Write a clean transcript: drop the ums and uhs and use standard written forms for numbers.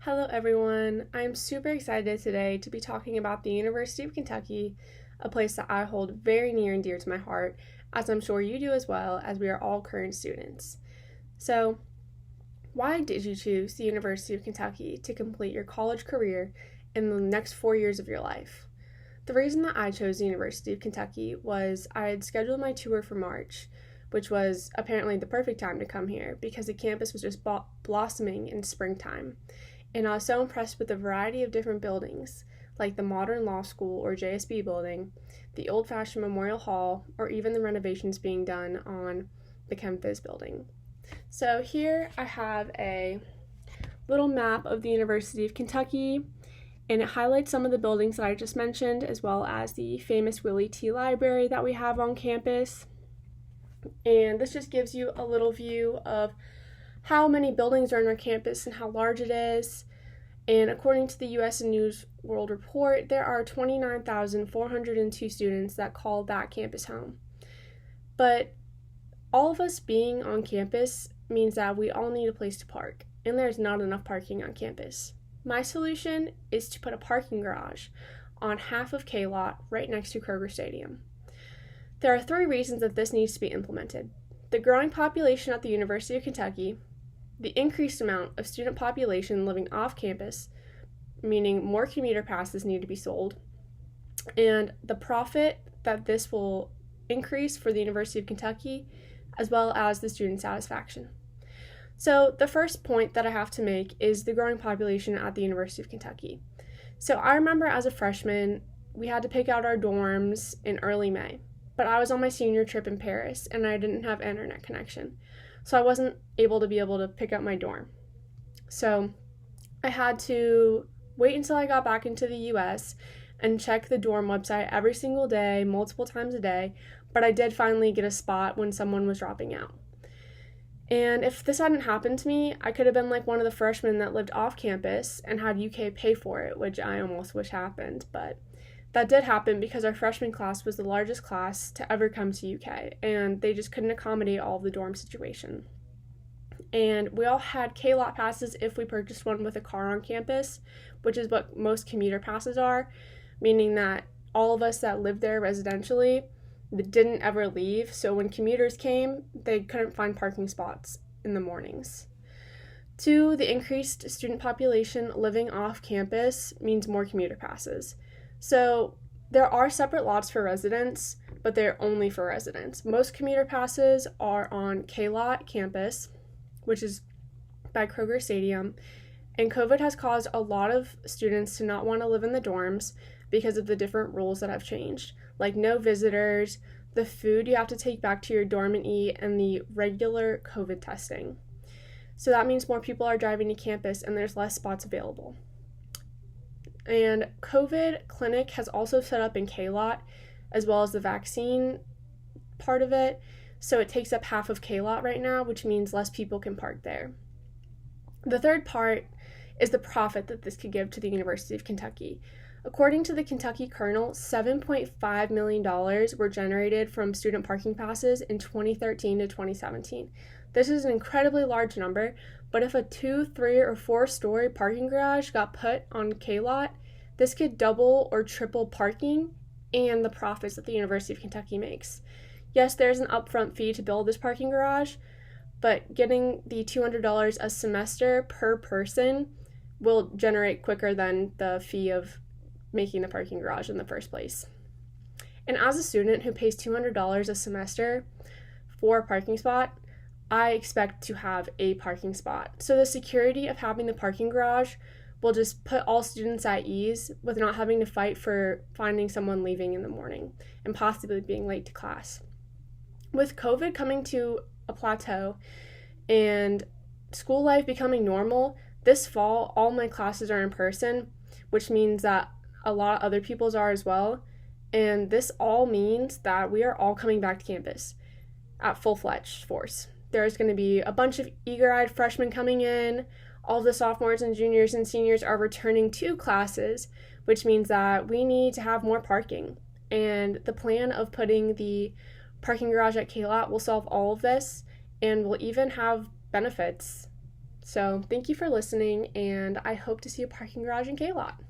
Hello everyone, I'm super excited today to be talking about the University of Kentucky, a place that I hold very near and dear to my heart, as I'm sure you do as well, as we are all current students. So, why did you choose the University of Kentucky to complete your college career in the next 4 years of your life? The reason that I chose the University of Kentucky was I had scheduled my tour for March, which was apparently the perfect time to come here because the campus was just blossoming in springtime. And I was so impressed with the variety of different buildings, like the modern law school or JSB building, the old-fashioned Memorial Hall, or even the renovations being done on the COM287 building. So here I have a little map of the University of Kentucky, and it highlights some of the buildings that I just mentioned, as well as the famous Willie T. Library that we have on campus. And this just gives you a little view of how many buildings are on our campus and how large it is. And according to the U.S. News World Report, there are 29,402 students that call that campus home. But all of us being on campus means that we all need a place to park, and there's not enough parking on campus. My solution is to put a parking garage on half of K-Lot right next to Kroger Stadium. There are 3 reasons that this needs to be implemented: the growing population at the University of Kentucky, the increased amount of student population living off campus, meaning more commuter passes need to be sold, and the profit that this will increase for the University of Kentucky, as well as the student satisfaction. So the first point that I have to make is the growing population at the University of Kentucky. So I remember as a freshman, we had to pick out our dorms in early May, but I was on my senior trip in Paris and I didn't have internet connection. So I wasn't able to pick up my dorm. So I had to wait until I got back into the US and check the dorm website every single day, multiple times a day, but I did finally get a spot when someone was dropping out. And if this hadn't happened to me, I could have been like one of the freshmen that lived off campus and had UK pay for it, which I almost wish happened, but that did happen because our freshman class was the largest class to ever come to UK, and they just couldn't accommodate all of the dorm situation. And we all had K-Lot passes if we purchased one with a car on campus, which is what most commuter passes are, meaning that all of us that lived there residentially didn't ever leave, so when commuters came, they couldn't find parking spots in the mornings. 2, the increased student population living off campus means more commuter passes. So there are separate lots for residents, but they're only for residents. Most commuter passes are on K-Lot campus, which is by Kroger Stadium, and COVID has caused a lot of students to not want to live in the dorms because of the different rules that have changed, like no visitors, the food you have to take back to your dorm and eat, and the regular COVID testing. So that means more people are driving to campus and there's less spots available. And COVID clinic has also set up in K-Lot, as well as the vaccine part of it. So it takes up half of K-Lot right now, which means less people can park there. The third part is the profit that this could give to the University of Kentucky. According to the Kentucky Kernel, $7.5 million were generated from student parking passes in 2013 to 2017. This is an incredibly large number, but if a 2, 3, or 4-story parking garage got put on K-Lot, this could double or triple parking and the profits that the University of Kentucky makes. Yes, there's an upfront fee to build this parking garage, but getting the $200 a semester per person will generate quicker than the fee of making the parking garage in the first place. And as a student who pays $200 a semester for a parking spot, I expect to have a parking spot. So the security of having the parking garage will just put all students at ease with not having to fight for finding someone leaving in the morning and possibly being late to class. With COVID coming to a plateau and school life becoming normal, this fall all my classes are in person, which means that a lot of other people's are as well. And this all means that we are all coming back to campus at full-fledged force. There's going to be a bunch of eager-eyed freshmen coming in. All the sophomores and juniors and seniors are returning to classes, which means that we need to have more parking. And the plan of putting the parking garage at K-Lot will solve all of this and will even have benefits So thank you for listening, and I hope to see a parking garage in K-Lot.